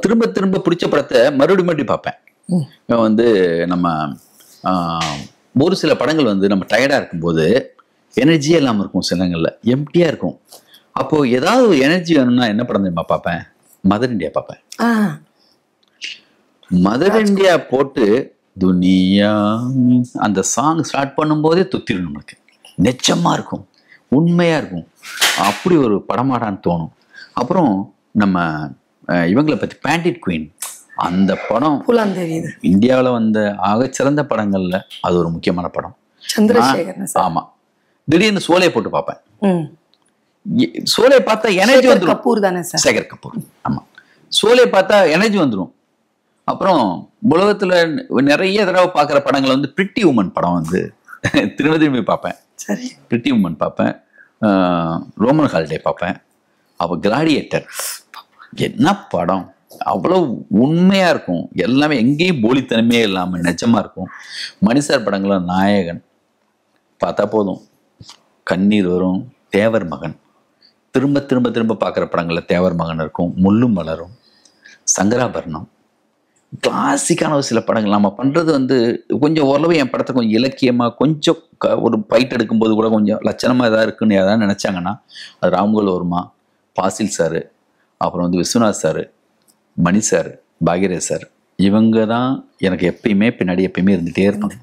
திரும்ப திரும்ப பிடிச்ச படத்தை மறுபடியும் பார்ப்பேன். வந்து நம்ம ஒரு சில படங்கள் வந்து நம்ம டயர்டா இருக்கும்போது எனர்ஜியே இல்லாமல் இருக்கும், சில நேரங்களில் எம்டியா இருக்கும். அப்போ ஏதாவது ஒரு எனர்ஜி வேணும்னா என்ன படம் தெரியுமா பார்ப்பேன்? மதர் இந்தியா பார்ப்பேன். மதர் இந்தியா போட்டு துனியா அந்த சாங் ஸ்டார்ட் பண்ணும்போதே துத்திடும், நம்மளுக்கு நெச்சமா இருக்கும், உண்மையா இருக்கும். அப்படி ஒரு படமாடான்னு தோணும். அப்புறம் நம்ம இவங்களை பத்தி பேண்டிட் குயின், அந்த படம் இந்தியாவில் வந்த ஆகச்சிறந்த படங்கள்ல அது ஒரு முக்கியமான படம். ஆமா. திடீர்னு சோலையை போட்டு பார்ப்பேன். சோலையை பார்த்தா எனர்ஜி வந்துடும். சேகர் கபூர். ஆமா, சோலையை பார்த்தா எனர்ஜி வந்துடும். அப்புறம் உலகத்துல நிறைய தடவை பார்க்குற படங்கள் வந்து பிரிட்டி உமன் படம் வந்து திரும்பி பார்ப்பேன். பிரிட்டி உமன் பார்ப்பேன், ரோமன் ஹாலிடே பார்ப்பேன். அப்போ கிளாடியேட்டர் என்ன படம், அவ்வளோ உண்மையா இருக்கும், எல்லாமே எங்கேயும் போலித்தனமே இல்லாமல் நிஜமா இருக்கும். மணிசார் படங்கள நாயகன் பார்த்தா போதும் கண்ணீர் வரும். தேவர் மகன் திரும்ப திரும்ப திரும்ப பார்க்குற படங்கள்ல தேவர் மகன் இருக்கும், முள்ளும் மலரும், சங்கராபரணம், கிளாசிக்கான ஒரு சில படங்கள். நம்ம பண்றது வந்து கொஞ்சம் ஓரளவு என் படத்தை கொஞ்சம் இலக்கியமா, கொஞ்சம் ஒரு ஃபைட் எடுக்கும்போது கூட கொஞ்சம் லட்சணமா ஏதாவது இருக்குன்னு ஏதாவது நினைச்சாங்கன்னா அது ராம்கோபால் வர்மா, பாசில் சாரு, அப்புறம் வந்து விஸ்வநாத் சாரு, மணி சார், பாக்யராஜ் சார், இவங்க தான் எனக்கு எப்பயுமே பின்னாடி எப்பயுமே இருந்துகிட்டே இருப்பாங்க.